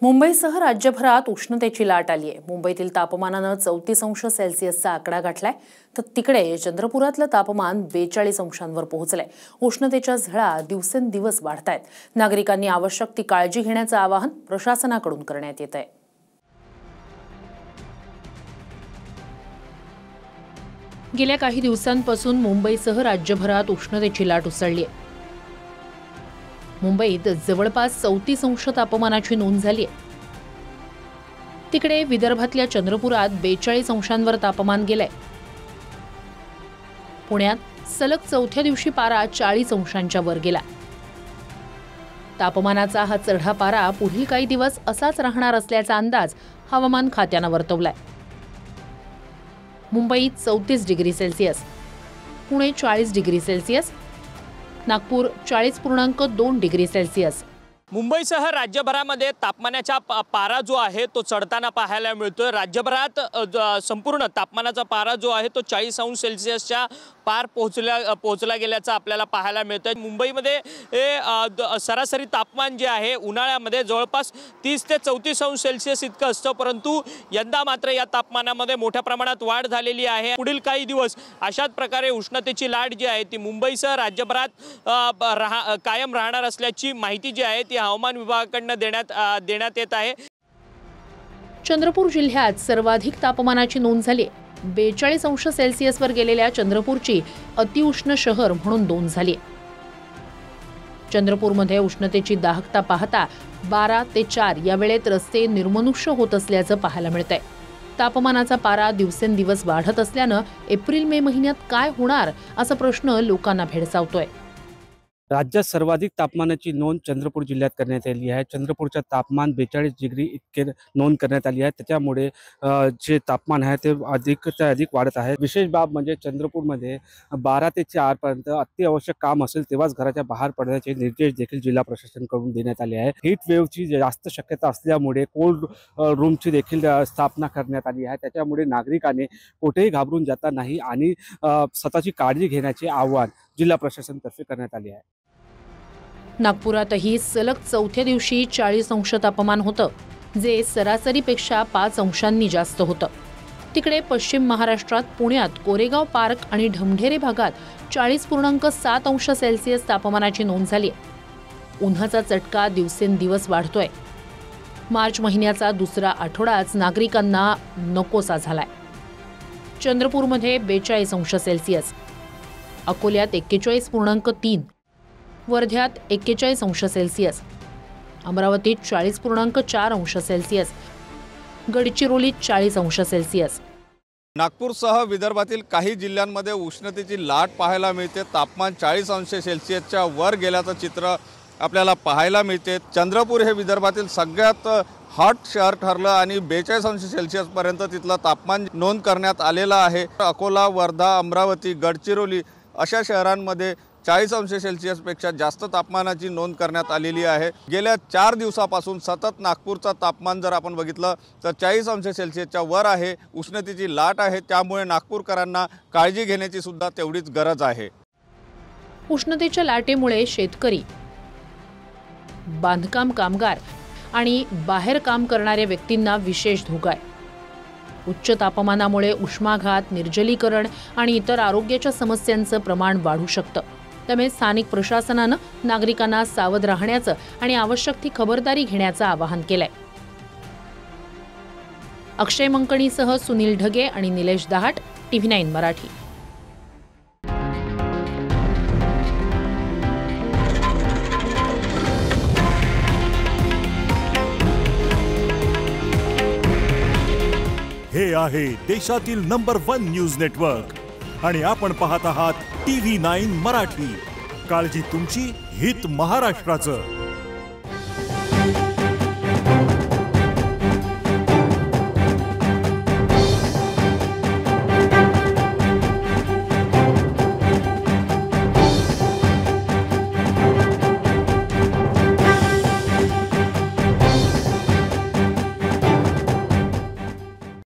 मुंबईसह राज्यभरात उष्णतेची लाट आली आहे। मुंबईतील तापमानाने 34 अंश सेल्सिअसचा आकडा गाठलाय, तर तिकडे चंद्रपुरातलं तापमान 42 अंशांवर पोहोचलंय। उष्णतेच्या झळा दिवसेंदिवस वाढतायत। नागरिकांनी आवश्यक ती काळजी घेण्याचं आवाहन प्रशासनाकडून करण्यात येत आहे। गेल्या काही दिवसांपासून मुंबईसह राज्यभरात उष्णतेची लाट उसळली आहे। मुंबईत जवळपास 34 अंश तापमानाची नोंद झाली आहे। तिकडे विदर्भातल्या चंद्रपुरात 42 अंशांवर तापमान गेलंय। पुण्यात सलग चौथ्या दिवशी पारा 40 अंशांच्या वर गेला। तापमानाचा हा चढा पारा पुढील काही दिवस असाच राहणार असल्याचा अंदाज हवामान खात्याने वर्तवलाय। मुंबईत 34 degree Celsius, Pune 40 degree Celsius, Nagpur 40.2 degree Celsius. मुंबईसह राज्यभरामध्ये तापमानाचा पारा जो आहे तो चढताना पाहायला मिळतोय। राज्यभरात संपूर्ण तापमानाचा पारा जो आहे तो 40 अंश सेल्सिअसच्या पार पोहोचला गेल्याचं आपल्याला पाहायला मिळतंय। मुंबईमध्ये हे सरासरी तापमान जे आहे उन्हाळ्यामध्ये जवळपास 30 ते 34 अंश सेल्सिअस इतकं असतं, परंतु यंदा मात्र या तापमानामध्ये मोठ्या प्रमाणात वाढ झालेली आहे। पुढील काही दिवस अशाच प्रकारे उष्णतेची लाट जी आहे ती मुंबईसह राज्यभरात कायम राहणार असल्याची माहिती जी आहे ती हवामान विभागाकडून देण्यात येत आहे। चंद्रपूर जिल्ह्यात सर्वाधिक तापमानाची नोंद झाली। 42 अंश सेल्सिअसवर गेलेल्या चंद्रपूरची अतिउष्ण शहर म्हणून नोंद झाली। चंद्रपूरमध्ये उष्णतेची दाहकता पाहता 12 ते 4 या वेळेत रस्ते निर्मनुष्य होत असल्याचं पाहायला मिळतंय। तापमानाचा पारा दिवसेंदिवस वाढत असल्यानं एप्रिल मे महिन्यात काय होणार असा प्रश्न लोकांना भेडसावतोय। राज्यात सर्वाधिक तापमानाची नोंद चंद्रपूर जिल्ह्यात करण्यात आली आहे। चंद्रपूरचं तापमान 42 डिग्री इतके नोंद करण्यात आली आहे। त्याच्यामुळे जे तापमान आहे ते अधिक वाढत आहे। विशेष बाब म्हणजे चंद्रपूरमध्ये 12 ते 4 पर्यंत अत्यावश्यक काम असेल तेव्हाच घराच्या बाहेर पडण्याचे निर्देश देखील जिल्हा प्रशासनाकडून देण्यात आले आहे। हीट वेव्हची जास्त शक्यता असल्यामुळे कोल्ड रूमची देखील स्थापना करण्यात आली आहे। त्याच्यामुळे नागरिकांनी कुठेही घाबरून जाता नाही आणि स्वतःची काळजी घेण्याचे आवाहन जिल्हा प्रशासनातर्फे करण्यात आले आहे। नागपुरातही सलग चौथ्या दिवशी 40 अंश तापमान होतं, जे सरासरीपेक्षा 5 अंशांनी जास्त होतं। तिकडे पश्चिम महाराष्ट्रात पुण्यात कोरेगाव पार्क आणि ढमढेरे भागात 40.7 अंश सेल्सिअस तापमानाची नोंद झाली आहे। उन्हाचा चटका दिवसेंदिवस वाढतोय। मार्च महिन्याचा दुसरा आठवडाच नागरिकांना नकोसा झालाय। चंद्रपूरमध्ये 42 अंश सेल्सिअस, अकोल्यात 41.3, वर्ध्यात 41 अंश सेल्सिअस, अमरावतीत 40.4 अंश सेल्सिअस, गडचिरोलीत 40 अंश सेल्सिअस। नागपूरसह विदर्भातील काही जिल्ह्यांमध्ये उष्णतेची लाट पाहायला मिळते। तापमान 40 अंश सेल्सिअसच्या वर गेल्याचं चित्र आपल्याला पाहायला मिळते। चंद्रपूर हे विदर्भातील सगळ्यात हॉट शहर ठरलं आणि 42 अंश सेल्सिअसपर्यंत तिथलं तापमान नोंद करण्यात आलेलं आहे। अकोला, वर्धा, अमरावती, गडचिरोली अशा शहरांमध्ये 40 अंश सेल्सिअसपेक्षा जास्त तापमानाची नोंद करण्यात आलेली आहे। गेल्या 4 दिवसापासून सतत नागपूरचं तापमान जर आपण बघितलं तर 40 अंश सेल्सिअसच्या वर आहे। उष्णतेची लाट आहे, त्यामुळे नागपूरकरांना काळजी घेण्याची सुद्धा तेवढीच गरज आहे। उष्णतेच्या लाटेमुळे शेतकरी, बांधकाम कामगार आणि बाहेर काम करणाऱ्या व्यक्तींना विशेष धोका आहे। उच्च तापमानामुळे उष्माघात, निर्जलीकरण आणि इतर आरोग्याच्या समस्यांचं प्रमाण वाढू शकतं। त्यामुळे स्थानिक प्रशासनानं नागरिकांना सावध राहण्याचं आणि आवश्यक ती खबरदारी घेण्याचं आवाहन केलंय। अक्षय मंकणीसह सुनील ढगे आणि निलेश दहाट, TV9 मराठी। हे आहे देशातील नंबर 1 न्यूज नेटवर्क आणि आपण पाहत आहात TV9 मराठी। काळजी तुमची, हित महाराष्ट्राचं।